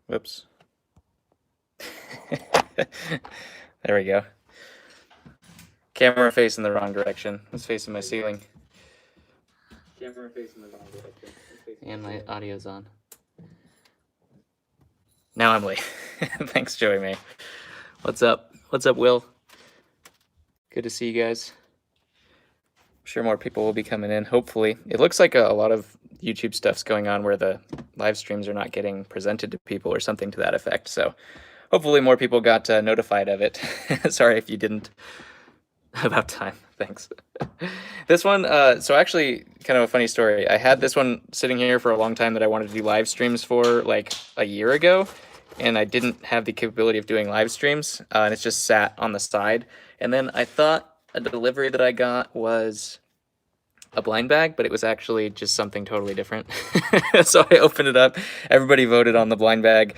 Whoops. There we go. Camera facing the wrong direction. It's facing my ceiling. Camera facing the wrong direction. And my audio's on. Now I'm late. Thanks, Joey May. What's up? What's up, Will? Good to see you guys. I'm sure more people will be coming in, hopefully. It looks like a lot of YouTube stuff's going on where the live streams are not getting presented to people or something to that effect. So hopefully more people got notified of it. Sorry if you didn't. About time. Thanks. This one, so actually, kind of a funny story. I had this one sitting here for a long time that I wanted to do live streams for like a year ago, and I didn't have the capability of doing live streams, and it's just sat on the side. And then I thought a delivery that I got was a blind bag, but it was actually just something totally different. So I opened it up. Everybody voted on the blind bag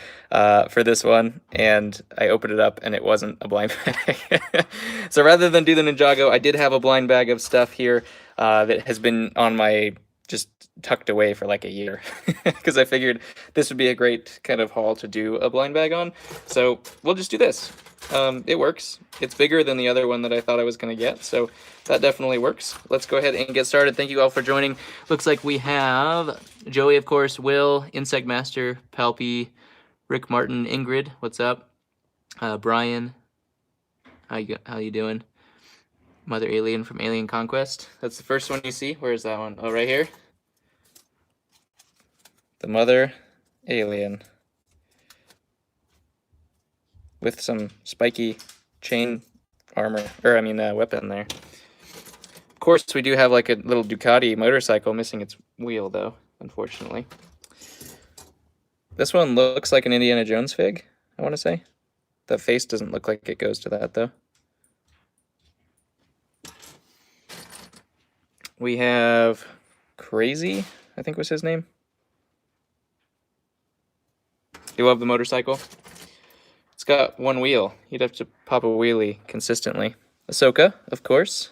for this one, and I opened it up, and it wasn't a blind bag. So rather than do the Ninjago, I did have a blind bag of stuff here that has been on my just tucked away for like a year because I figured this would be a great kind of haul to do a blind bag on. So we'll just do this. It works. It's bigger than the other one that I thought I was going to get, so that definitely works. Let's go ahead and get started. Thank you all for joining. Looks like we have Joey, of course, Will, Insect Master, Palpy, Rick Martin, Ingrid, what's up? Brian, how you doing? Mother Alien from Alien Conquest. That's the first one you see. Where is that one? Oh, right here. The Mother Alien. With some spiky chain armor, or I mean weapon there. Of course, we do have like a little Ducati motorcycle missing its wheel, though, unfortunately. This one looks like an Indiana Jones fig, I want to say. The face doesn't look like it goes to that, though. We have Crazy, I think was his name. You love the motorcycle? It's got one wheel. You'd have to pop a wheelie consistently. Ahsoka, of course.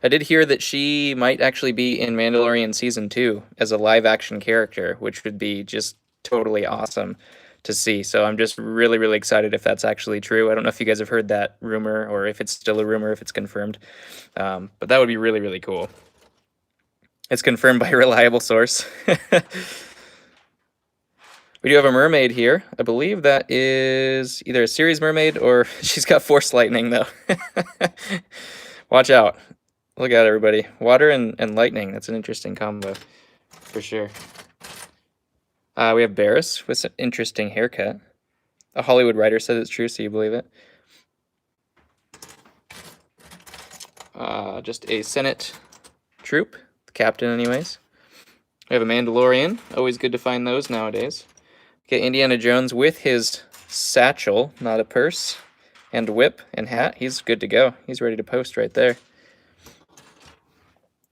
I did hear that she might actually be in Mandalorian Season 2 as a live-action character, which would be just totally awesome to see. So I'm just really, really excited if that's actually true. I don't know if you guys have heard that rumor or if it's still a rumor, if it's confirmed. But that would be really, really cool. It's confirmed by a reliable source. We do have a mermaid here. I believe that is either a series mermaid or she's got force lightning, though. Watch out. Look out, everybody. Water and lightning. That's an interesting combo, for sure. We have Barris with an interesting haircut. A Hollywood writer says it's true, so you believe it. Just a Senate troop. The captain, anyways. We have a Mandalorian. Always good to find those nowadays. Okay, Indiana Jones with his satchel, not a purse, and whip and hat. He's good to go. He's ready to post right there.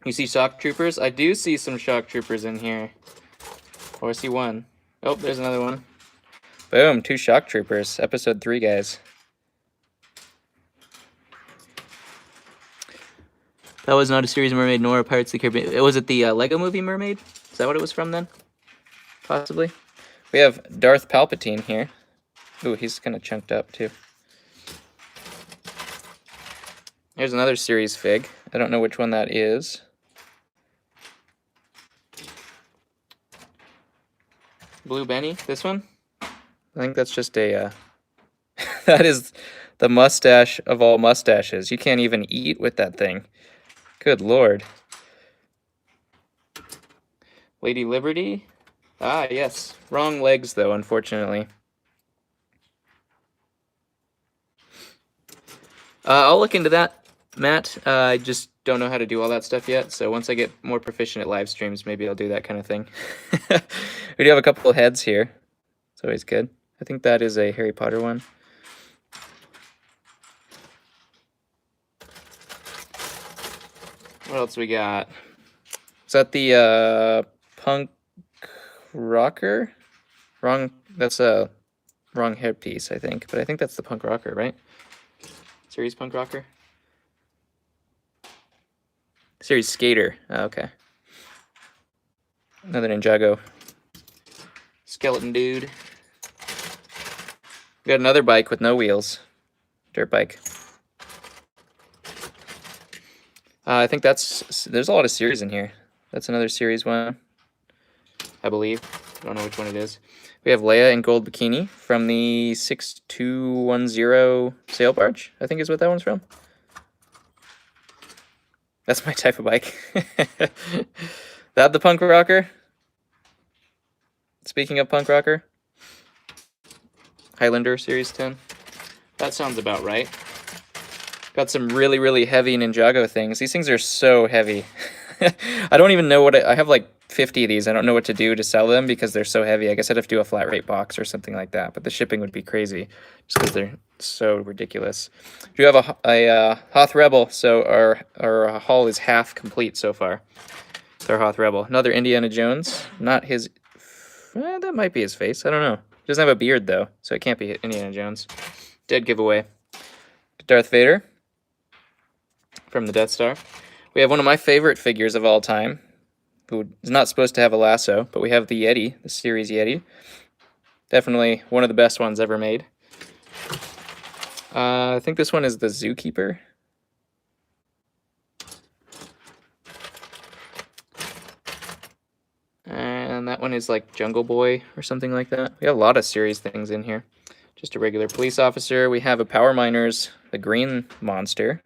You see shock troopers? I do see some shock troopers in here. Oh, I see one. Oh, there's another one. Boom, 2 shock troopers. Episode 3, guys. That was not a series mermaid nor a Pirates of the Caribbean. Was it the Lego movie Mermaid? Is that what it was from then? Possibly. We have Darth Palpatine here. Ooh, he's kind of chunked up, too. Here's another series fig. I don't know which one that is. Blue Benny, this one? I think that's just a... that is the mustache of all mustaches. You can't even eat with that thing. Good lord. Lady Liberty? Ah, yes. Wrong legs, though, unfortunately. I'll look into that, Matt. I just don't know how to do all that stuff yet, so once I get more proficient at live streams, maybe I'll do that kind of thing. We do have a couple of heads here. It's always good. I think that is a Harry Potter one. What else we got? Is that the punk rocker? Wrong. That's a wrong headpiece, I think. But I think that's the punk rocker, right? Series punk rocker? Series skater. Oh, okay. Another Ninjago. Skeleton dude. We got another bike with no wheels. Dirt bike. I think there's a lot of series in here. That's another series one, I believe. I don't know which one it is. We have Leia in gold bikini from the 6210 sail barge, I think is what that one's from. That's my type of bike. That the punk rocker? Speaking of punk rocker, Highlander Series 10. That sounds about right. Got some really, really heavy Ninjago things. These things are so heavy. I don't even know what I have like 50 of these. I don't know what to do to sell them because they're so heavy. I guess I'd have to do a flat rate box or something like that. But the shipping would be crazy just because they're so ridiculous. We have a Hoth Rebel, so our haul is half complete so far. It's our Hoth Rebel. Another Indiana Jones. Not his... that might be his face. I don't know. He doesn't have a beard, though, so it can't be Indiana Jones. Dead giveaway. Darth Vader from the Death Star. We have one of my favorite figures of all time, who is not supposed to have a lasso, but we have the Yeti, the series Yeti. Definitely one of the best ones ever made. I think this one is the Zookeeper. And that one is like Jungle Boy or something like that. We have a lot of series things in here. Just a regular police officer. We have a Power Miners, the green monster.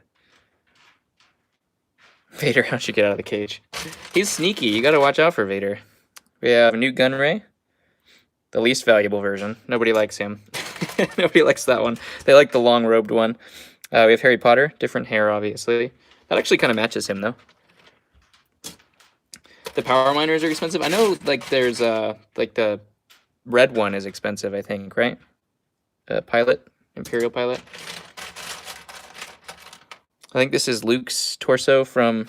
Vader, how'd you get out of the cage? He's sneaky. You gotta watch out for Vader. We have a new Gunray, the least valuable version. Nobody likes him. Nobody likes that one. They like the long-robed one. We have Harry Potter, different hair, obviously. That actually kind of matches him, though. The Power Miners are expensive. I know, like, there's, like, the red one is expensive, I think, right? Pilot, Imperial Pilot. I think this is Luke's torso from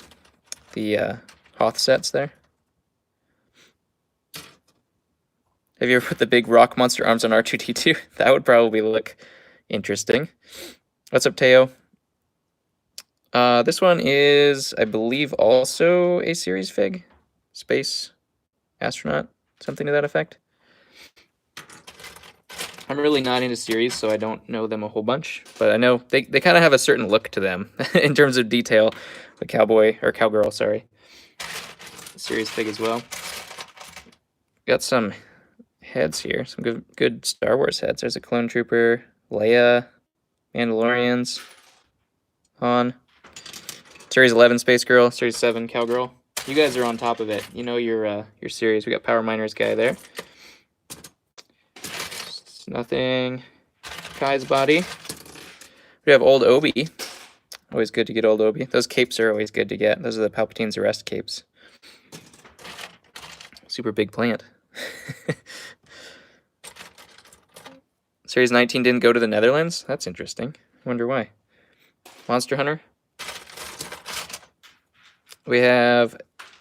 the Hoth sets there. Have you ever put the big rock monster arms on R2-D2? That would probably look interesting. What's up, Teo? This one is, I believe, also a series fig. Space astronaut, something to that effect. I'm really not into series, so I don't know them a whole bunch, but I know they kind of have a certain look to them in terms of detail. The cowboy, or cowgirl, sorry. Series fig as well. Got some heads here, some good Star Wars heads. There's a Clone Trooper, Leia, Mandalorians, Han. Series 11 Space Girl, Series 7 Cowgirl. You guys are on top of it. You know your series. We got Power Miners guy there. Nothing. Kai's body. We have old Obi. Always good to get old Obi. Those capes are always good to get. Those are the Palpatine's arrest capes. Super big plant. Series 19 didn't go to the Netherlands? That's interesting. Wonder why. Monster Hunter. We have...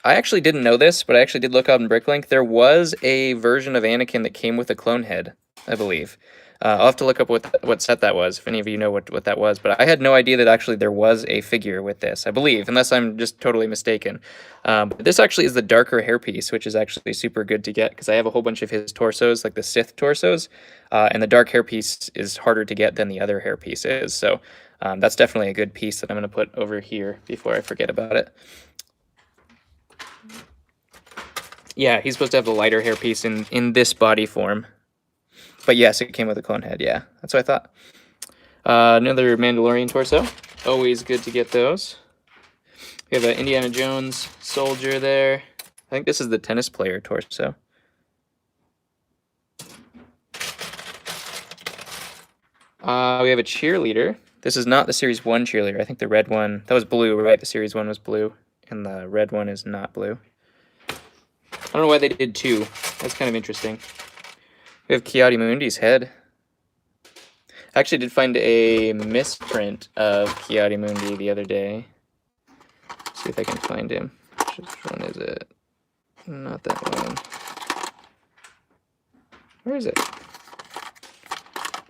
I actually didn't know this, but I actually did look up in BrickLink. There was a version of Anakin that came with a clone head, I believe. I'll have to look up what set that was, if any of you know what that was. But I had no idea that actually there was a figure with this, I believe, unless I'm just totally mistaken. But this actually is the darker hairpiece, which is actually super good to get, because I have a whole bunch of his torsos, like the Sith torsos, and the dark hairpiece is harder to get than the other hairpiece is. So that's definitely a good piece that I'm going to put over here before I forget about it. Yeah, he's supposed to have the lighter hairpiece in this body form. But yes, it came with a clone head, yeah. That's what I thought. Another Mandalorian torso. Always good to get those. We have an Indiana Jones soldier there. I think this is the tennis player torso. We have a cheerleader. This is not the Series 1 cheerleader. I think the red one, that was blue, right? The Series 1 was blue, and the red one is not blue. I don't know why they did two. That's kind of interesting. We have Ki-Adi-Mundi's head. I actually did find a misprint of Ki-Adi-Mundi the other day. Let's see if I can find him. Which one is it? Not that one. Where is it?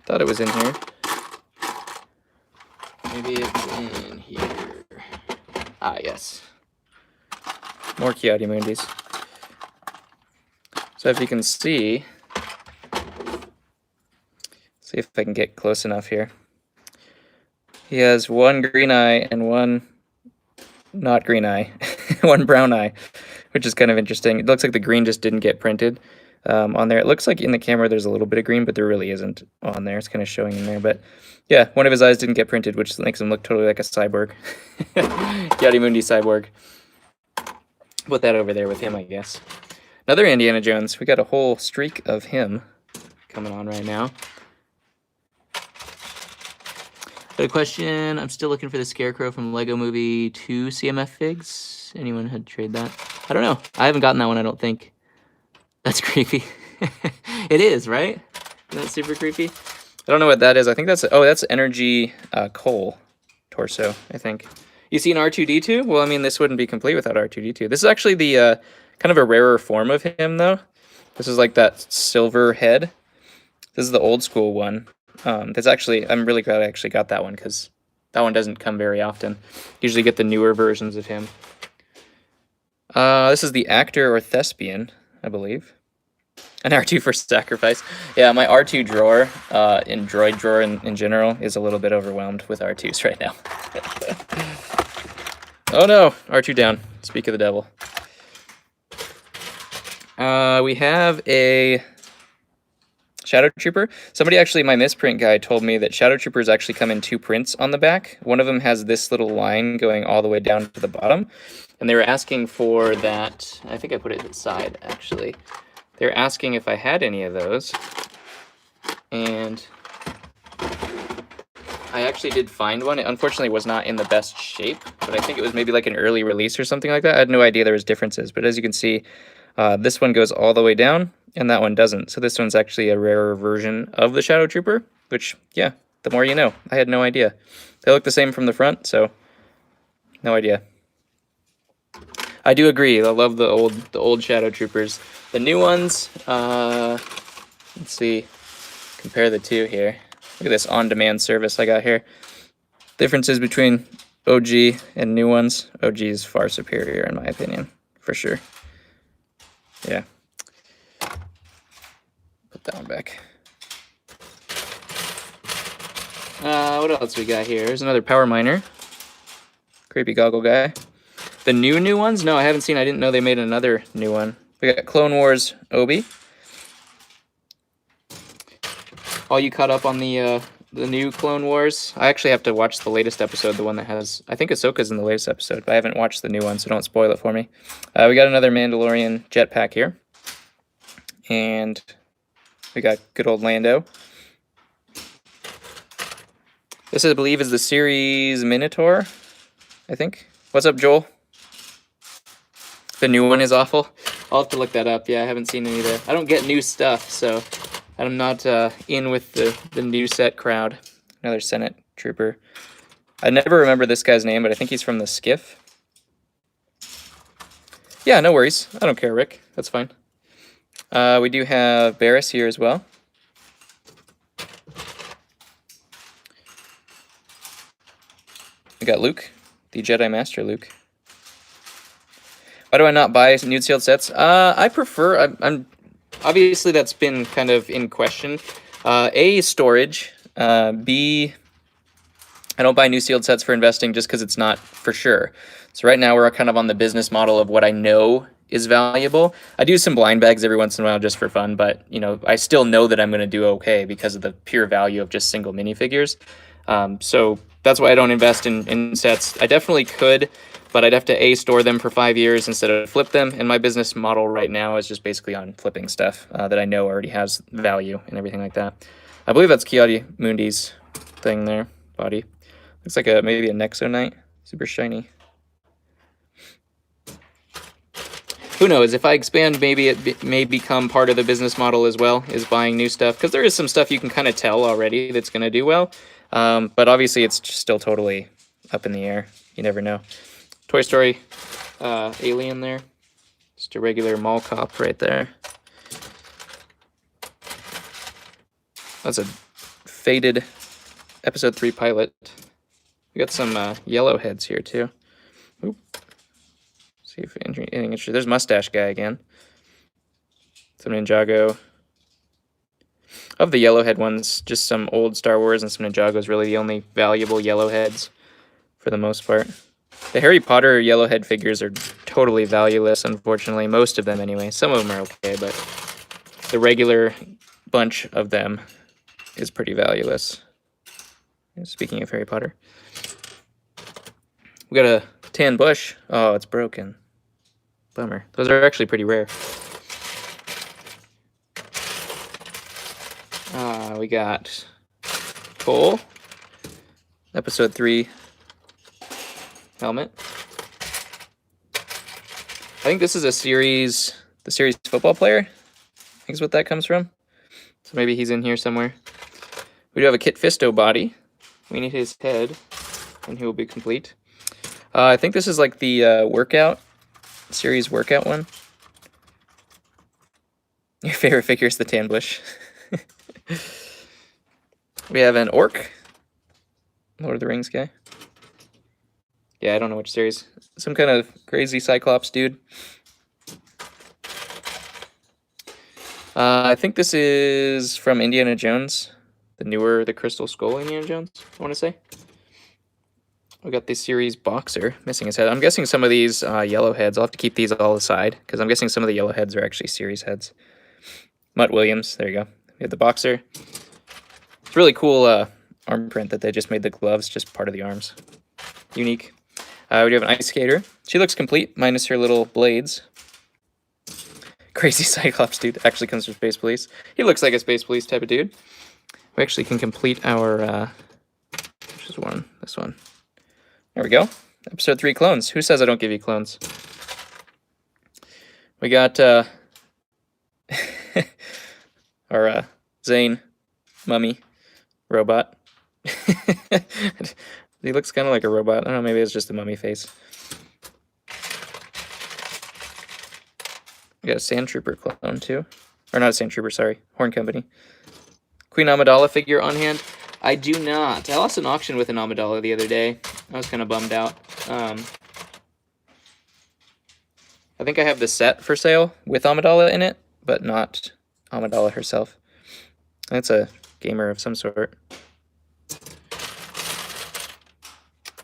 Thought it was in here. Maybe it's in here. Ah, yes. More Ki-Adi-Mundis. So if you can see, See if I can get close enough here. He has one green eye and one not green eye, one brown eye, which is kind of interesting. It looks like the green just didn't get printed on there. It looks like in the camera there's a little bit of green, but there really isn't on there. It's kind of showing in there. But yeah, one of his eyes didn't get printed, which makes him look totally like a cyborg. Yadimundi cyborg. Put that over there with him, I guess. Another Indiana Jones. We got a whole streak of him coming on right now. Got a question. I'm still looking for the Scarecrow from Lego Movie 2 CMF figs. Anyone had trade that? I don't know. I haven't gotten that one, I don't think. That's creepy. It is, right? Isn't that super creepy? I don't know what that is. I think that's... Oh, that's Energy Cole torso, I think. You seen R2-D2? Well, I mean, this wouldn't be complete without R2-D2. This is actually the kind of a rarer form of him, though. This is like that silver head. This is the old school one. That's actually, I'm really glad I actually got that one because that one doesn't come very often. Usually get the newer versions of him. This is the actor or thespian, I believe. An R2 for sacrifice. Yeah, my R2 drawer, in droid drawer in general, is a little bit overwhelmed with R2s right now. Oh no, R2 down. Speak of the devil. We have a Shadow Trooper. Somebody actually, my misprint guy told me that Shadow Troopers actually come in 2 prints on the back. One of them has this little line going all the way down to the bottom. And they were asking for that. I think I put it to the side, actually. They're asking if I had any of those. And I actually did find one. It unfortunately was not in the best shape, but I think it was maybe like an early release or something like that. I had no idea there was differences, but as you can see, this one goes all the way down, and that one doesn't. So this one's actually a rarer version of the Shadow Trooper, which, yeah, the more you know. I had no idea. They look the same from the front, so no idea. I do agree. I love the old Shadow Troopers. The new ones, let's see, compare the two here. Look at this on-demand service I got here. Differences between OG and new ones. OG is far superior in my opinion, for sure. Yeah. Put that one back. What else we got here? Here's another Power Miner. Creepy goggle guy. The new ones? No, I haven't seen. I didn't know they made another new one. We got Clone Wars Obi. All you caught up on the new Clone Wars? I actually have to watch the latest episode, the one that has... I think Ahsoka's in the latest episode, but I haven't watched the new one, so don't spoil it for me. We got another Mandalorian jetpack here. And we got good old Lando. This, I believe, is the series Minotaur, I think. What's up, Joel? The new one is awful. I'll have to look that up. Yeah, I haven't seen any of that. I don't get new stuff, so I'm not in with the new set crowd. Another Senate trooper. I never remember this guy's name, but I think he's from the Skiff. Yeah, no worries. I don't care, Rick. That's fine. We do have Barris here as well. We got Luke, the Jedi Master Luke. Why do I not buy nude sealed sets? I prefer, I'm obviously that's been kind of in question. A, storage. B, I don't buy new sealed sets for investing just because it's not for sure. So right now we're kind of on the business model of what I know is valuable. I do some blind bags every once in a while just for fun, but you know, I still know that I'm going to do okay because of the pure value of just single minifigures. So that's why I don't invest in sets. I definitely could, but I'd have to A, store them for 5 years instead of flip them. And my business model right now is just basically on flipping stuff that I know already has value and everything like that. I believe that's Ki-Adi-Mundi's thing there, body. Looks like maybe a Nexonite, super shiny. Who knows, if I expand, maybe it may become part of the business model as well, is buying new stuff. Because there is some stuff you can kind of tell already that's going to do well. But obviously it's still totally up in the air. You never know. Toy Story alien there. Just a regular mall cop right there. That's a faded episode 3 pilot. We got some yellow heads here too. Oop. See if anything interesting. There's Mustache Guy again. Some Ninjago. Of the yellowhead ones, just some old Star Wars and some Ninjagos, really the only valuable yellowheads for the most part. The Harry Potter yellowhead figures are totally valueless, unfortunately. Most of them, anyway. Some of them are okay, but the regular bunch of them is pretty valueless. Speaking of Harry Potter. We got a tan bush. Oh, it's broken. Bummer. Those are actually pretty rare. We got Cole. Episode 3 helmet. I think this is a series, the series football player. I think is what that comes from. So maybe he's in here somewhere. We do have a Kit Fisto body. We need his head, and he will be complete. I think this is like the workout, series workout one. Your favorite figure is the tan bush. We have an orc. Lord of the Rings guy. Yeah, I don't know which series. Some kind of crazy Cyclops dude. I think this is from Indiana Jones. The Crystal Skull Indiana Jones, I want to say. We got the series boxer, missing his head. I'm guessing some of these yellow heads, I'll have to keep these all aside, because I'm guessing some of the yellow heads are actually series heads. Mutt Williams, there you go. We have the boxer. It's really cool arm print that they just made the gloves, just part of the arms. Unique. We do have an ice skater. She looks complete, minus her little blades. Crazy Cyclops dude actually comes from Space Police. He looks like a Space Police type of dude. We actually can complete our, which is one, this one. There we go. Episode 3 clones. Who says I don't give you clones? We got our Zane mummy robot. He looks kind of like a robot. I don't know, maybe it's just a mummy face. We got a Sand Trooper clone too. Or not a Sand Trooper, sorry. Horn Company. Queen Amidala figure on hand. I do not. I lost an auction with an Amidala the other day. I was kind of bummed out. I think I have the set for sale with Amidala in it, but not Amidala herself. That's a gamer of some sort.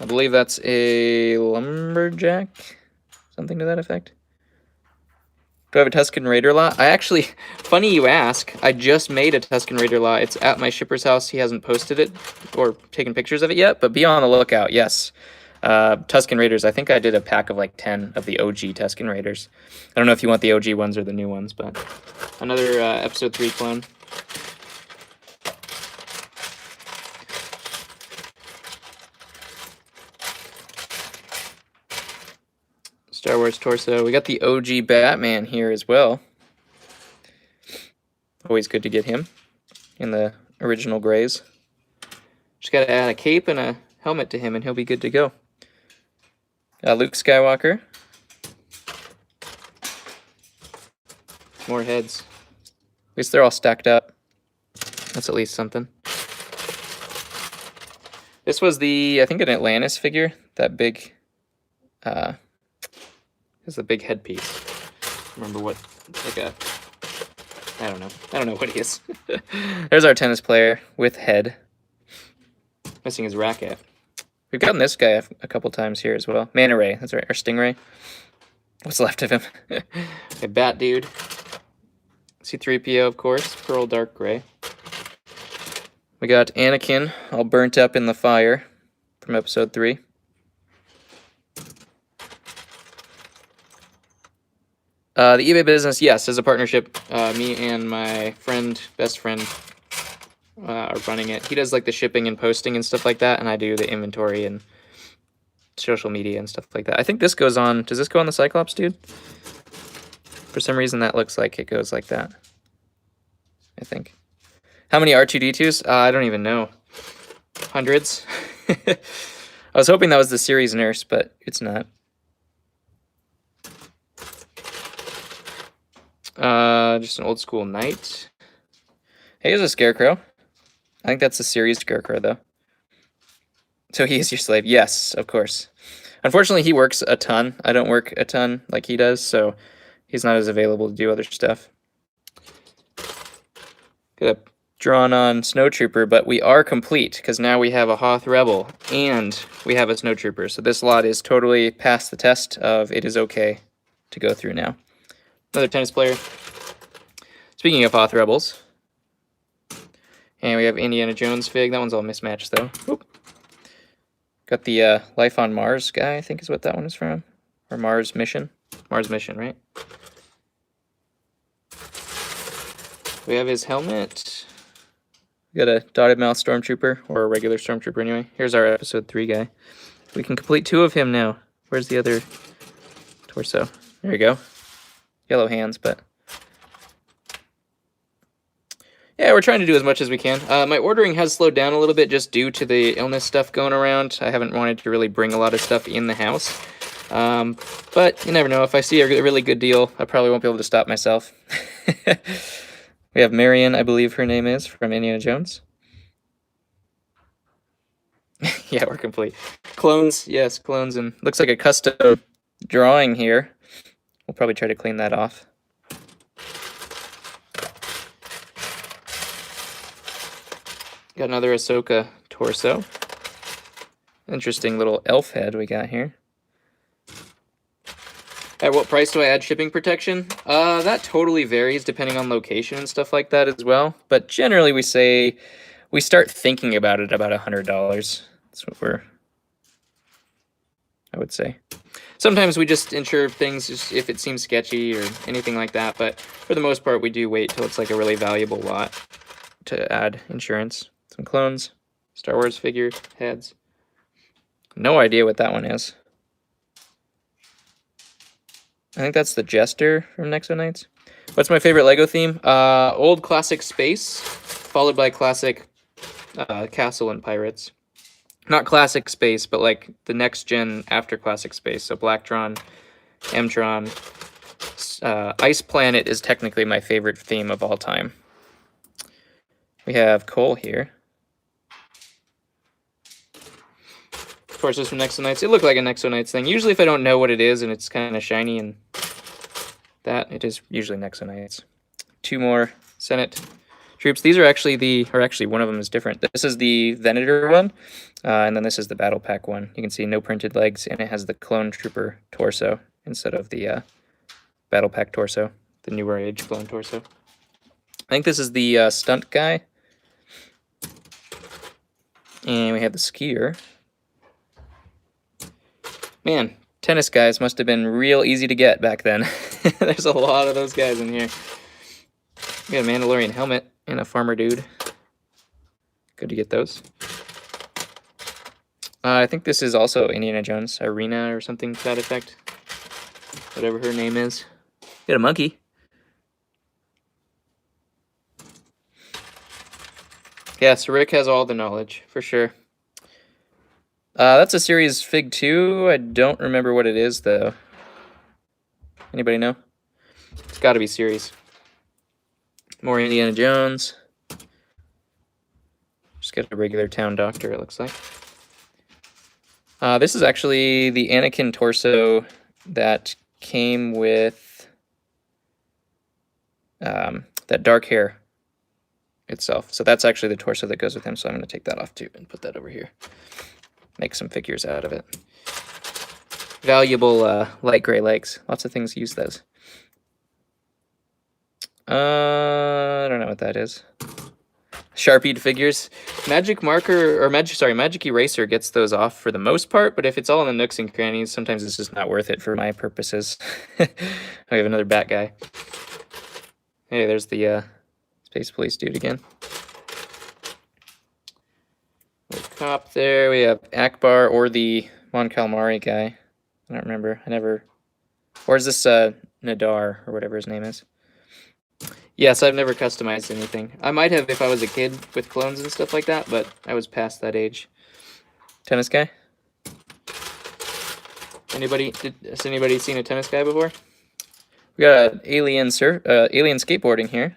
I believe that's a lumberjack, something to that effect. Do I have a Tusken Raider lot? I actually, funny you ask, I just made a Tusken Raider lot. It's at my shipper's house. He hasn't posted it or taken pictures of it yet, but be on the lookout, yes. Tusken Raiders, I think I did a pack of like 10 of the OG Tusken Raiders. I don't know if you want the OG ones or the new ones, but another episode 3 clone. Star Wars torso. We got the OG Batman here as well. Always good to get him in the original grays. Just got to add a cape and a helmet to him and he'll be good to go. Luke Skywalker. More heads. At least they're all stacked up. That's at least something. This was the, I think, an Atlantis figure. That big, is the big headpiece. Remember what, like a, I don't know what he is. There's our tennis player with head. Missing his racket. We've gotten this guy a couple times here as well. Manta Ray, that's right, or Stingray. What's left of him? A bat dude. C-3PO, of course, pearl dark gray. We got Anakin, all burnt up in the fire from episode 3. The eBay business, yes, is a partnership. Me and my best friend, are running it. He does like the shipping and posting and stuff like that, and I do the inventory and social media and stuff like that. I think this goes on, does this go on the Cyclops dude? For some reason that looks like it goes like that, I think. How many R2-D2s? I don't even know. Hundreds? I was hoping that was the series nurse, but it's not. Just an old school knight. Hey, here's a Scarecrow. I think that's the series Scarecrow, though. So he is your slave. Yes, of course. Unfortunately, he works a ton. I don't work a ton like he does, so he's not as available to do other stuff. Got a drawn on Snowtrooper, but we are complete because now we have a Hoth Rebel and we have a Snowtrooper. So this lot is totally past the test of it is okay to go through now. Another tennis player. Speaking of Hoth Rebels, and we have Indiana Jones fig. That one's all mismatched though. Oop. Got the Life on Mars guy, I think is what that one is from. Or Mars Mission. Mars Mission, right? We have his helmet. We got a dotted mouth Stormtrooper, or a regular Stormtrooper anyway. Here's our episode 3 guy. We can complete 2 of him now. Where's the other torso? There you go. Yellow hands, but... yeah, we're trying to do as much as we can. My ordering has slowed down a little bit just due to the illness stuff going around. I haven't wanted to really bring a lot of stuff in the house. But you never know. If I see a really good deal, I probably won't be able to stop myself. We have Marion, I believe her name is, from Indiana Jones. Yeah, we're complete. Clones, yes, clones, and looks like a custom drawing here. We'll probably try to clean that off. Got another Ahsoka torso. Interesting little elf head we got here. At what price do I add shipping protection? That totally varies depending on location and stuff like that as well. But generally we say we start thinking about it about $100. That's what I would say. Sometimes we just insure things just if it seems sketchy or anything like that. But for the most part, we do wait till it's like a really valuable lot to add insurance. Some clones, Star Wars figure heads. No idea what that one is. I think that's the Jester from Nexo Knights. What's my favorite LEGO theme? Old classic space, followed by classic castle and pirates. Not classic space, but like the next gen after classic space. So Blacktron, Mtron. Ice Planet is technically my favorite theme of all time. We have Cole here. Of course, this from Nexo Knights. It looked like a Nexo Knights thing. Usually if I don't know what it is and it's kind of shiny and that, it is usually Nexo Knights. 2 more Senate troops. These are actually one of them is different. This is the Venator one, and then this is the Battle Pack one. You can see no printed legs, and it has the Clone Trooper torso instead of the Battle Pack torso, the newer age clone torso. I think this is the stunt guy. And we have the skier. Man, tennis guys must have been real easy to get back then. There's a lot of those guys in here. We got a Mandalorian helmet and a farmer dude. Good to get those. I think this is also Indiana Jones, Arena or something to that effect. Whatever her name is. Got a monkey. Yeah, so Rick has all the knowledge, for sure. That's a series Fig 2. I don't remember what it is, though. Anybody know? It's got to be series. More Indiana Jones. Just got a regular town doctor, it looks like. This is actually the Anakin torso that came with that dark hair itself. So that's actually the torso that goes with him, so I'm going to take that off too and put that over here. Make some figures out of it. Valuable light gray legs. Lots of things use those. I don't know what that is. Sharpied figures. Magic marker, or magic eraser gets those off for the most part, but if it's all in the nooks and crannies, sometimes it's just not worth it for my purposes. We have another bat guy. Hey, there's the Space Police dude again. Cop there. We have Akbar or the Mon Calamari guy. I don't remember. Or is this Nadar or whatever his name is? Yes, I've never customized anything. I might have if I was a kid with clones and stuff like that, but I was past that age. Tennis guy? Has anybody seen a tennis guy before? We got an alien alien skateboarding here.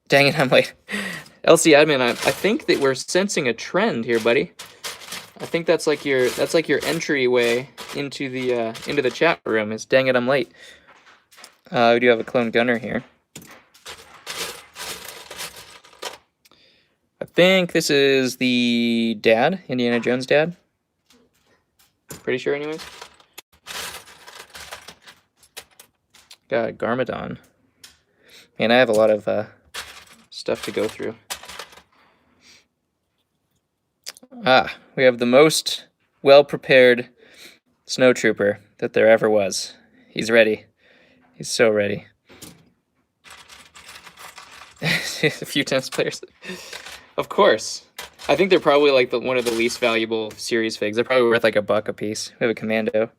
Dang it, I'm late. LC admin, I think that we're sensing a trend here, buddy. I think that's like your entryway into the chat room. Is dang it, I'm late. We do have a clone gunner here. think this is the dad, Indiana Jones dad. Pretty sure, anyways. Got Garmadon. Man, I have a lot of stuff to go through. We have the most well-prepared snowtrooper that there ever was. He's ready. He's so ready. A few tennis players. Of course. I think they're probably like one of the least valuable series figs. They're probably worth like $1 a piece. We have a Commando.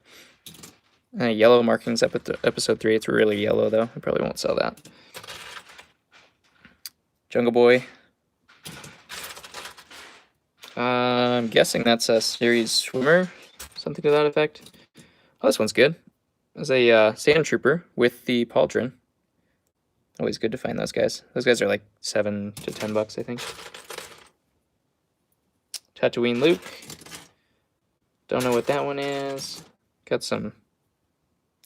Yellow markings up at episode 3. It's really yellow though. I probably won't sell that. Jungle Boy. I'm guessing that's a series swimmer. Something to that effect. Oh, this one's good. There's a Sand Trooper with the pauldron. Always good to find those guys. Those guys are like $7 to $10, I think. Tatooine Luke. Don't know what that one is. Got some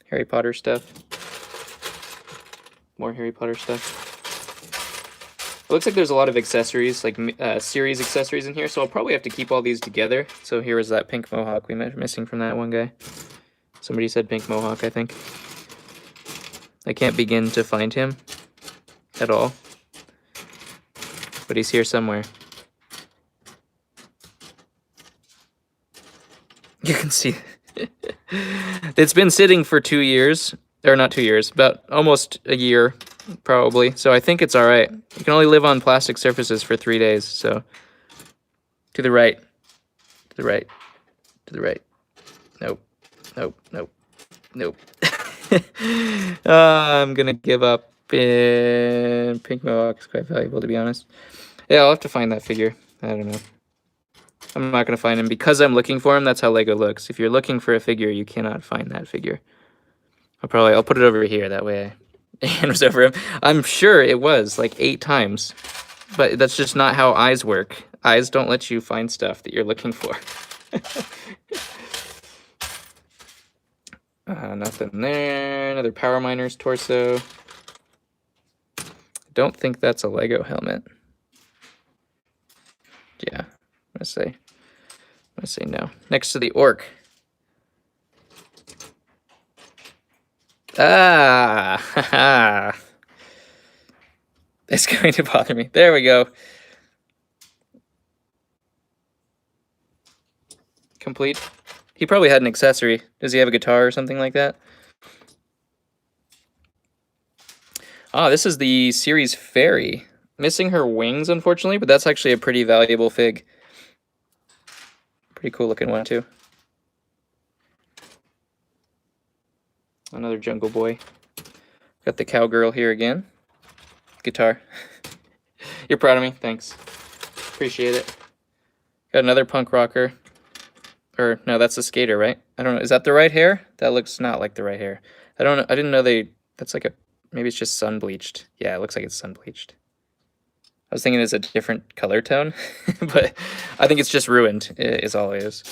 Harry Potter stuff. More Harry Potter stuff. It looks like there's a lot of accessories, like series accessories in here, so I'll probably have to keep all these together. So here is that pink mohawk we missing from that one guy. Somebody said pink mohawk, I think. I can't begin to find him at all, but he's here somewhere. You can see it's been sitting for 2 years, or not 2 years, about almost a year probably, so I think it's all right. You can only live on plastic surfaces for 3 days, so to the right, to the right, to the right. Nope, nope, nope, nope. I'm gonna give up. Pink mohawk is quite valuable, to be honest. Yeah, I'll have to find that figure. I don't know. I'm not gonna find him because I'm looking for him. That's how Lego looks. If you're looking for a figure, you cannot find that figure. I'll put it over here. That way, hand was over him. I'm sure it was like 8 times, but that's just not how eyes work. Eyes don't let you find stuff that you're looking for. Nothing there. Another Power Miners torso. Don't think that's a Lego helmet. Yeah, I'm gonna say no. Next to the orc. Haha. It's going to bother me. There we go. Complete. He probably had an accessory. Does he have a guitar or something like that? Ah, this is the series Fairy. Missing her wings, unfortunately, but that's actually a pretty valuable fig. Pretty cool looking one, too. Another Jungle Boy. Got the cowgirl here again. Guitar. You're proud of me? Thanks. Appreciate it. Got another punk rocker. Or, no, that's a skater, right? I don't know. Is that the right hair? That looks not like the right hair. I don't know. I didn't know that's like maybe it's just sun bleached. Yeah, it looks like it's sun bleached. I was thinking it's a different color tone, but I think it's just ruined, is all it is.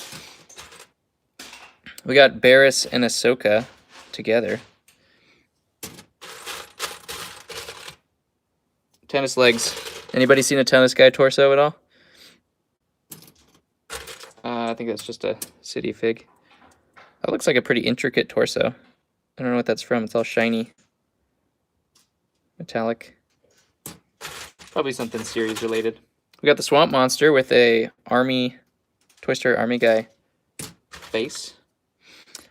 We got Barriss and Ahsoka together. Tennis legs. Anybody seen a tennis guy torso at all? I think that's just a city fig. That looks like a pretty intricate torso. I don't know what that's from. It's all shiny. Metallic. Probably something series related. We got the Swamp Monster with a Toy Story Army guy face.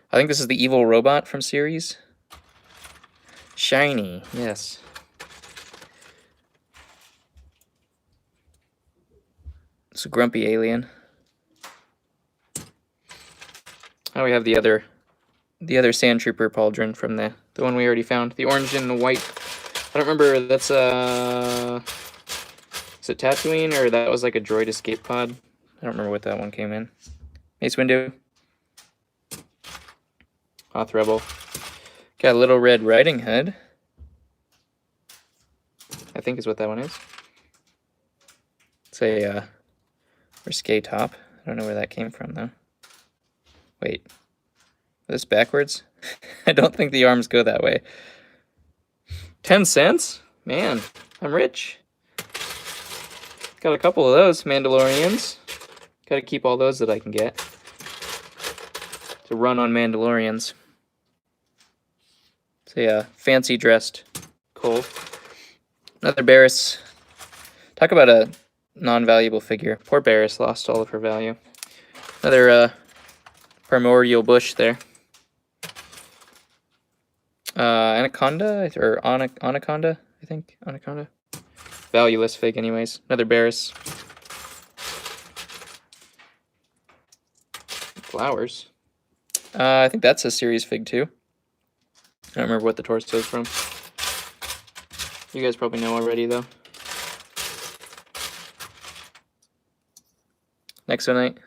I think this is the evil robot from series. Shiny, yes. It's a grumpy alien. Oh, we have the other Sand Trooper pauldron from the one we already found. The orange and the white. I don't remember. That's is it Tatooine or that was like a droid escape pod? I don't remember what that one came in. Mace Windu. Hoth Rebel. Got a Little Red Riding Hood. I think is what that one is. It's a risque top. I don't know where that came from though. Wait, this backwards? I don't think the arms go that way. 10 cents? Man, I'm rich. Got a couple of those Mandalorians. Got to keep all those that I can get to run on Mandalorians. So yeah, fancy dressed Cole. Another Barris. Talk about a non-valuable figure. Poor Barris lost all of her value. Another primordial bush there. Anaconda or Anaconda, I think. Anaconda. Valueless fig, anyways. Another Barris. Flowers. I think that's a series fig too. I don't remember what the torso is from. You guys probably know already though. Next one,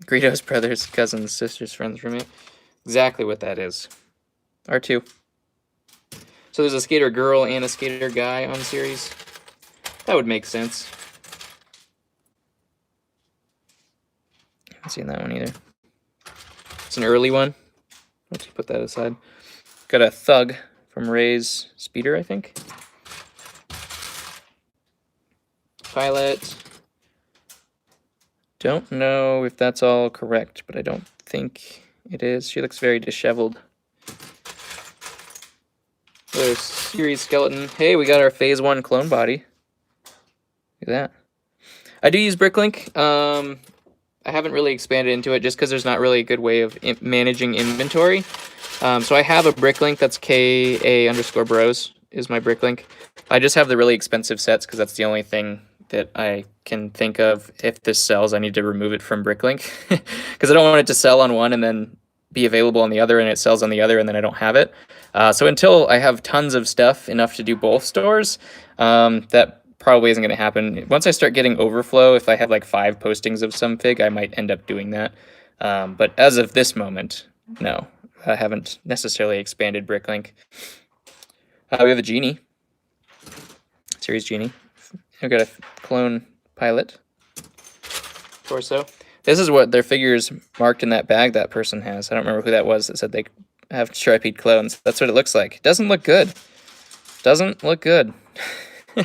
Greedo's brothers, cousins, sisters, friends, roommate. Exactly what that is. R2. So there's a skater girl and a skater guy on series. That would make sense. I haven't seen that one either. It's an early one. Let's put that aside. Got a Thug from Ray's Speeder, I think. Pilot. Don't know if that's all correct, but I don't think it is. She looks very disheveled. There's series skeleton. Hey, we got our phase 1 clone body. Look at that. I do use BrickLink. I haven't really expanded into it just because there's not really a good way of managing inventory. So I have a BrickLink that's KA_bros is my BrickLink. I just have the really expensive sets because that's the only thing that I can think of. If this sells, I need to remove it from BrickLink because I don't want it to sell on one and then be available on the other, and it sells on the other and then I don't have it. So until I have tons of stuff, enough to do both stores, that probably isn't going to happen. Once I start getting overflow, if I have like 5 postings of some fig, I might end up doing that. But as of this moment, no, I haven't necessarily expanded BrickLink. We have a Genie, series Genie. I've got a clone pilot torso. This is what their figures marked in that bag that person has. I don't remember who that was that said they have striped clones. That's what it looks like. Doesn't look good. Doesn't look good. We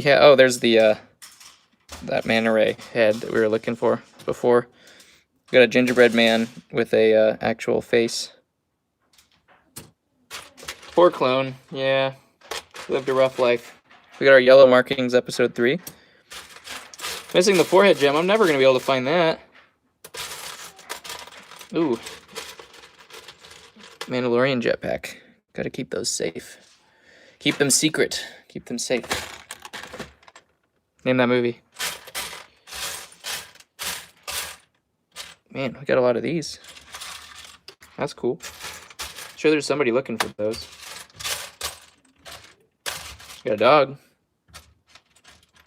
have, oh, there's the that manta ray head that we were looking for before. We got a gingerbread man with a actual face. Poor clone, yeah, lived a rough life. We got our yellow markings, episode 3. Missing the forehead gem. I'm never gonna be able to find that. Ooh, Mandalorian jetpack. Got to keep those safe. Keep them secret. Keep them safe. Name that movie. Man, we got a lot of these. That's cool. Sure, there's somebody looking for those. Got a dog.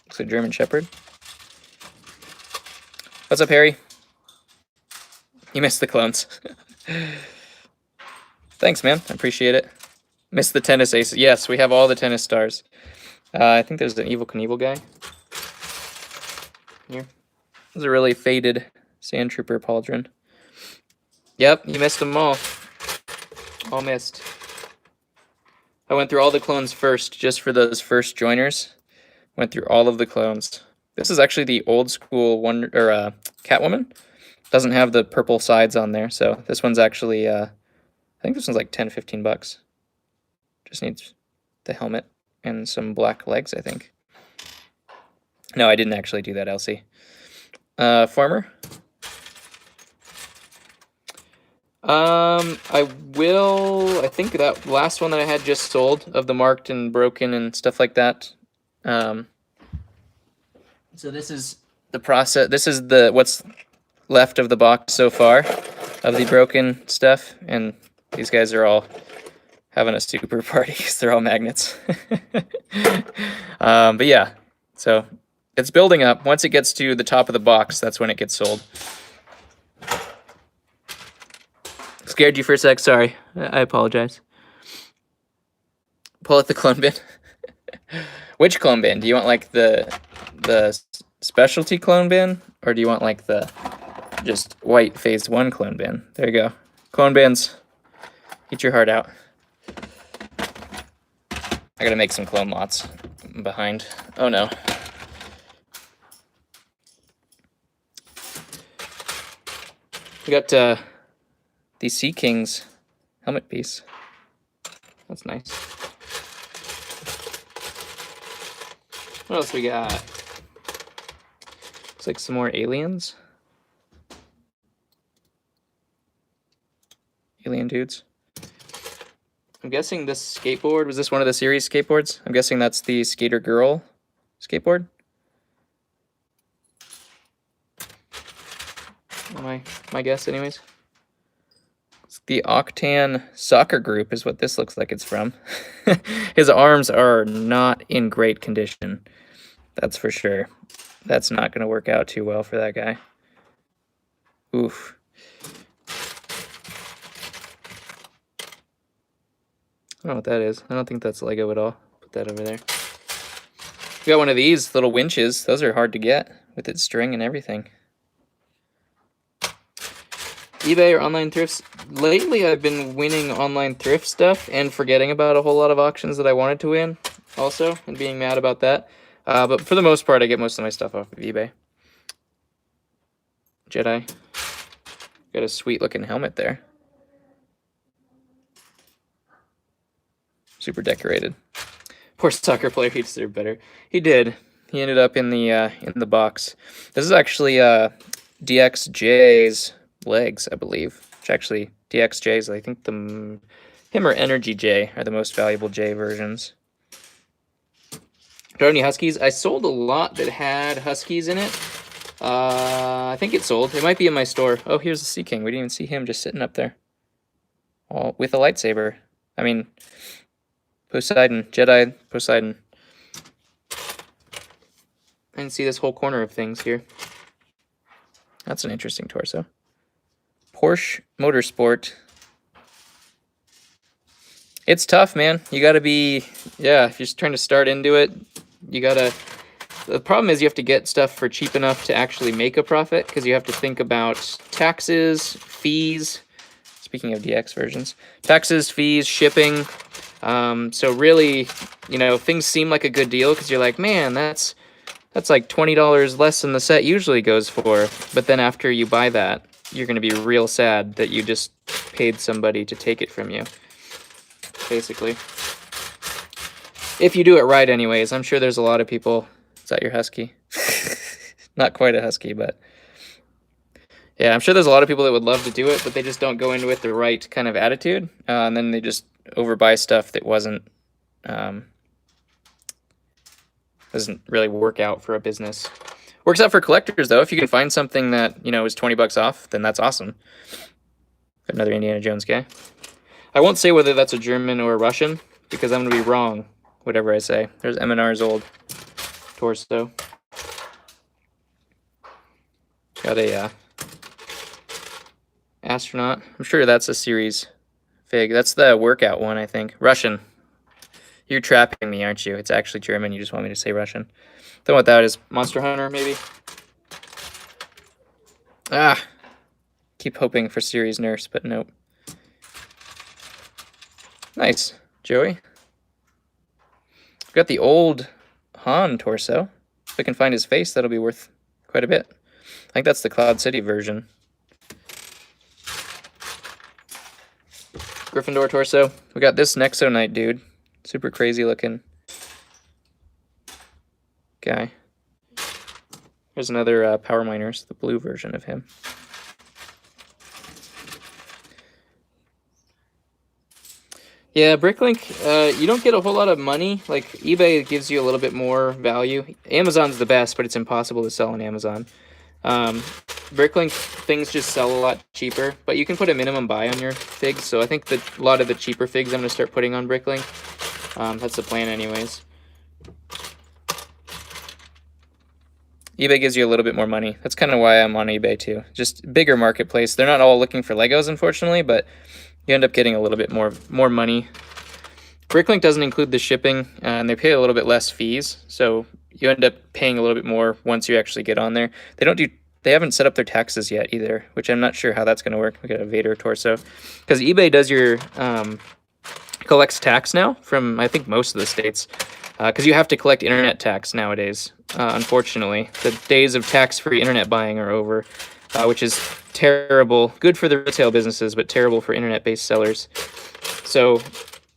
Looks like a German Shepherd. What's up, Harry? You missed the clones. Thanks, man. I appreciate it. Missed the tennis aces. Yes, we have all the tennis stars. I think there's an Evil Knievel guy. Here. This is a really faded Sand Trooper pauldron. Yep, you missed them all. All missed. I went through all the clones first, just for those first joiners. Went through all of the clones. This is actually the old school Catwoman. Doesn't have the purple sides on there, so this one's actually, I think this one's like 10, 15 bucks. Just needs the helmet and some black legs, I think. No, I didn't actually do that, Elsie. Farmer. I think that last one that I had just sold of the marked and broken and stuff like that. So this is the process. This is what's left of the box so far of the broken stuff, and these guys are all having a super party because they're all magnets. But yeah, so it's building up. Once it gets to the top of the box, that's when it gets sold. Scared you for a sec, sorry. I apologize. Pull out the clone bin. Which clone bin? Do you want like the specialty clone bin, or do you want like the just white phase 1 clone bin? There you go. Clone bins. Eat your heart out. I gotta make some clone lots. I'm behind. Oh no. We got the Sea Kings helmet piece. That's nice. What else we got? Looks like some more aliens. Alien dudes. I'm guessing this skateboard, was this one of the series skateboards? I'm guessing that's the Skater Girl skateboard. My guess anyways. It's the Octan Soccer Group is what this looks like it's from. His arms are not in great condition. That's for sure. That's not going to work out too well for that guy. Oof. I don't know what that is. I don't think that's Lego at all. Put that over there. We got one of these little winches. Those are hard to get with its string and everything. eBay or online thrifts. Lately, I've been winning online thrift stuff and forgetting about a whole lot of auctions that I wanted to win also and being mad about that. But for the most part, I get most of my stuff off of eBay. Jedi. Got a sweet looking helmet there. Super decorated. Poor soccer player, he deserved better. He did. He ended up in the box. This is actually DXJ's legs, I believe. Which actually DXJ's, I think him or Energy J are the most valuable J versions. Do I have any Huskies? I sold a lot that had Huskies in it. I think it sold. It might be in my store. Oh, here's the Sea King. We didn't even see him just sitting up there. All with a lightsaber. I mean, Poseidon. Jedi Poseidon. I didn't see this whole corner of things here. That's an interesting torso. Porsche Motorsport. It's tough, man. You gotta be, yeah, if you're just trying to start into it, you gotta, the problem is you have to get stuff for cheap enough to actually make a profit, because you have to think about taxes, fees, speaking of DX versions, taxes, fees, shipping. So really, you know, things seem like a good deal because you're like, man, that's like $20 less than the set usually goes for. But then after you buy that, you're going to be real sad that you just paid somebody to take it from you, basically. If you do it right anyways. I'm sure there's a lot of people. Is that your husky? Not quite a husky, but yeah, I'm sure there's a lot of people that would love to do it, but they just don't go into it the right kind of attitude. And then they just overbuy stuff that doesn't really work out for a business. Works out for collectors though. If you can find something that, you know, is 20 bucks off, then that's awesome. Got another Indiana Jones guy. I won't say whether that's a German or a Russian because I'm gonna be wrong, whatever I say. There's M&R's old torso. Got a astronaut. I'm sure that's a series fig. That's the workout one, I think. Russian. You're trapping me, aren't you? It's actually German. You just want me to say Russian. Don't know what that is. Monster Hunter, maybe? Ah! Keep hoping for series nurse, but nope. Nice. Joey. Got the old Han torso. If I can find his face, that'll be worth quite a bit. I think that's the Cloud City version. Gryffindor torso. We got this Nexo Knight dude. Super crazy looking guy. There's another Power Miners, the blue version of him. Yeah, BrickLink, you don't get a whole lot of money. Like, eBay gives you a little bit more value. Amazon's the best, but it's impossible to sell on Amazon. BrickLink things just sell a lot cheaper, but you can put a minimum buy on your figs, so I think that a lot of the cheaper figs I'm going to start putting on BrickLink. That's the plan anyways. eBay gives you a little bit more money. That's kind of why I'm on eBay too. Just bigger marketplace. They're not all looking for Legos, unfortunately, but you end up getting a little bit more money. BrickLink doesn't include the shipping, and they pay a little bit less fees, so you end up paying a little bit more once you actually get on there. They haven't set up their taxes yet either, which I'm not sure how that's going to work. We got a Vader torso, because eBay does your collects tax now from, I think, most of the states, because you have to collect internet tax nowadays. Unfortunately, the days of tax-free internet buying are over, which is terrible. Good for the retail businesses, but terrible for internet-based sellers. So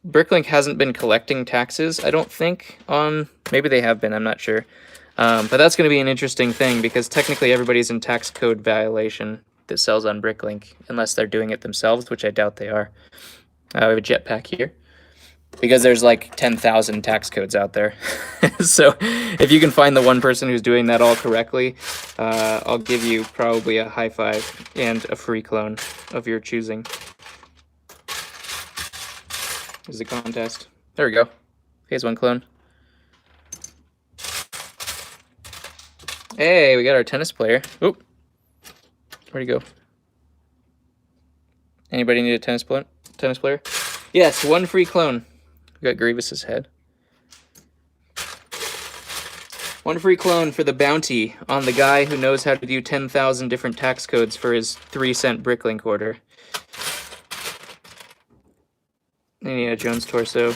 BrickLink hasn't been collecting taxes, I don't think, on... Maybe they have been, I'm not sure. But that's going to be an interesting thing, because technically everybody's in tax code violation that sells on BrickLink, unless they're doing it themselves, which I doubt they are. We have a jetpack here, because there's like 10,000 tax codes out there. So if you can find the one person who's doing that all correctly, I'll give you probably a high five and a free clone of your choosing. This is a contest. There we go. Here's one clone. Hey, we got our tennis player. Oop. Where'd he go? Anybody need a tennis player? Yes, one free clone. We got Grievous's head. One free clone for the bounty on the guy who knows how to do 10,000 different tax codes for his 3-cent BrickLink order. Indiana Jones torso.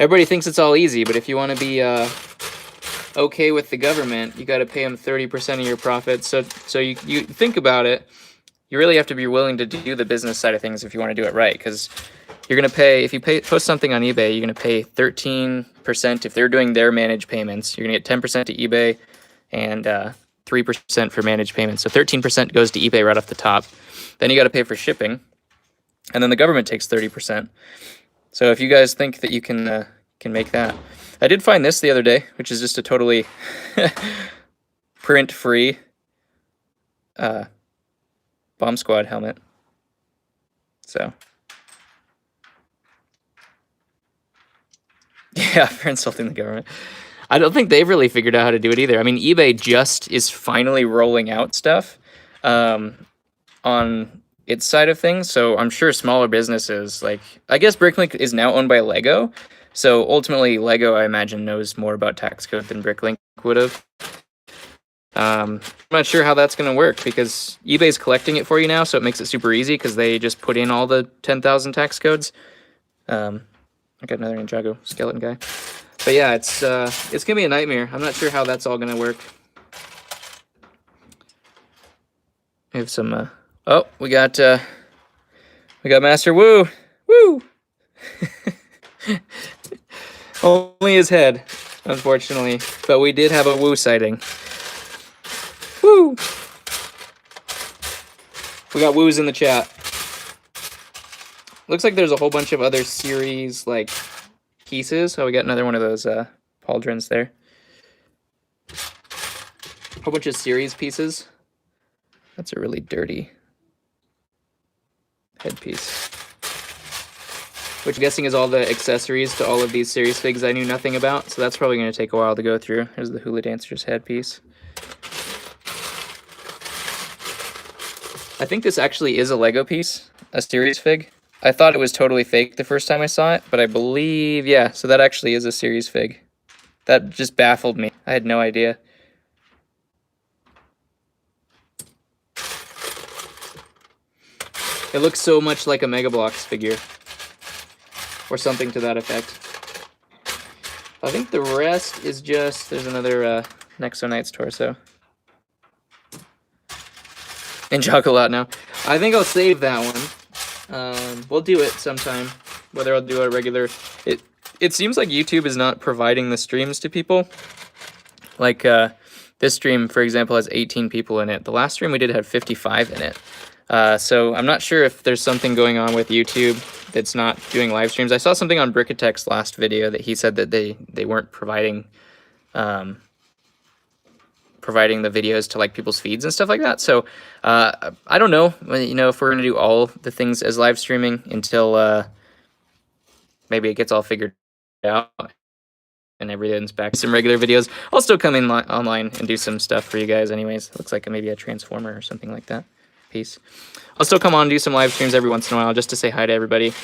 Everybody thinks it's all easy, but if you want to be okay with the government, you got to pay them 30% of your profits. So you think about it. You really have to be willing to do the business side of things if you want to do it right, because you're going to pay, if you post something on eBay, you're going to pay 13% if they're doing their managed payments. You're going to get 10% to eBay and 3% for managed payments. So 13% goes to eBay right off the top. Then you got to pay for shipping, and then the government takes 30%. So if you guys think that you can make that. I did find this the other day, which is just a totally print-free Bomb Squad helmet. So, yeah, for insulting the government. I don't think they've really figured out how to do it either. I mean, eBay just is finally rolling out stuff on its side of things, so I'm sure smaller businesses, like, I guess BrickLink is now owned by Lego, so ultimately Lego, I imagine, knows more about tax code than BrickLink would have. I'm not sure how that's going to work, because eBay's collecting it for you now, so it makes it super easy, because they just put in all the 10,000 tax codes. I got another Ninjago skeleton guy. But yeah, it's going to be a nightmare. I'm not sure how that's all going to work. We have some... Oh, we got Master Wu. Woo! Only his head, unfortunately. But we did have a Wu sighting. Woo! We got Woos in the chat. Looks like there's a whole bunch of other series, like, pieces. Oh, we got another one of those pauldrons there. A whole bunch of series pieces. That's a really dirty headpiece. Which I'm guessing is all the accessories to all of these series figs I knew nothing about, so that's probably going to take a while to go through. Here's the Hula Dancer's headpiece. I think this actually is a Lego piece, a series fig. I thought it was totally fake the first time I saw it, but I believe, yeah, so that actually is a series fig. That just baffled me. I had no idea. It looks so much like a Mega Bloks figure, or something to that effect. I think the rest is just, there's another Nexo Knights torso. And Chocolate now. I think I'll save that one. We'll do it sometime, whether I'll do a regular... It seems like YouTube is not providing the streams to people. Like, this stream, for example, has 18 people in it. The last stream we did had 55 in it. So I'm not sure if there's something going on with YouTube that's not doing live streams. I saw something on Brickatech's last video that he said that they weren't providing the videos to like people's feeds and stuff like that. So I don't know, you know, if we're gonna do all the things as live streaming until maybe it gets all figured out and everything's back to some regular videos. I'll still come in online and do some stuff for you guys anyways. Looks like maybe a transformer or something like that piece. I'll still come on and do some live streams every once in a while just to say hi to everybody,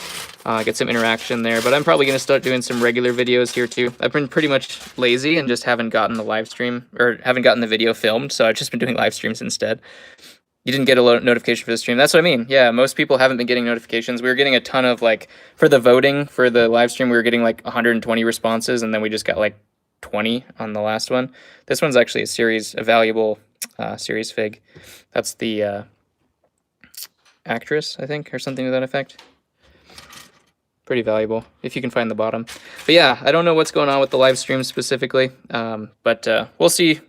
get some interaction there. But I'm probably going to start doing some regular videos here too. I've been pretty much lazy and just haven't gotten the live stream, or haven't gotten the video filmed, so I've just been doing live streams instead. You didn't get a notification for the stream. That's what I mean. Yeah, most people haven't been getting notifications. We were getting a ton of like for the voting for the live stream. We were getting like 120 responses, and then we just got like 20 on the last one. This one's actually a valuable series fig. That's the actress, I think, or something to that effect. Pretty valuable if you can find the bottom. But yeah, I don't know what's going on with the live stream specifically, but we'll see.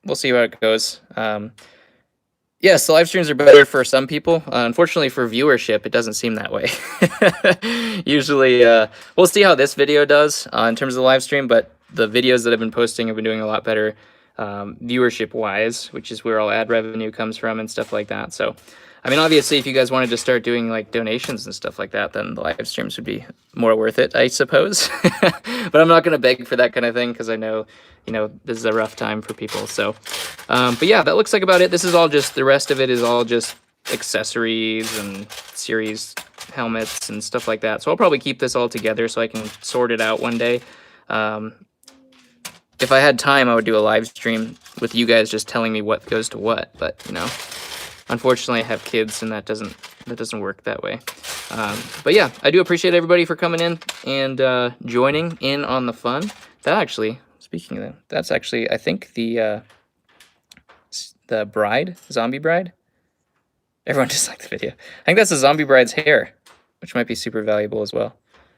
We'll see how it goes. Yes, the live streams are better for some people. Unfortunately, for viewership, it doesn't seem that way. Usually, we'll see how this video does in terms of the live stream, but the videos that I've been posting have been doing a lot better viewership-wise, which is where all ad revenue comes from and stuff like that. So, I mean, obviously, if you guys wanted to start doing like donations and stuff like that, then the live streams would be more worth it, I suppose. But I'm not going to beg for that kind of thing because I know, this is a rough time for people. So, but yeah, that looks like about it. This is all just, the rest of it is all just accessories and series helmets and stuff like that. So I'll probably keep this all together so I can sort it out one day. If I had time, I would do a live stream with you guys just telling me what goes to what. But, unfortunately, I have kids, and that doesn't work that way. But yeah, I do appreciate everybody for coming in and joining in on the fun. That actually, speaking of that, that's actually, I think, the bride, zombie bride. Everyone disliked the video. I think that's the zombie bride's hair, which might be super valuable as well.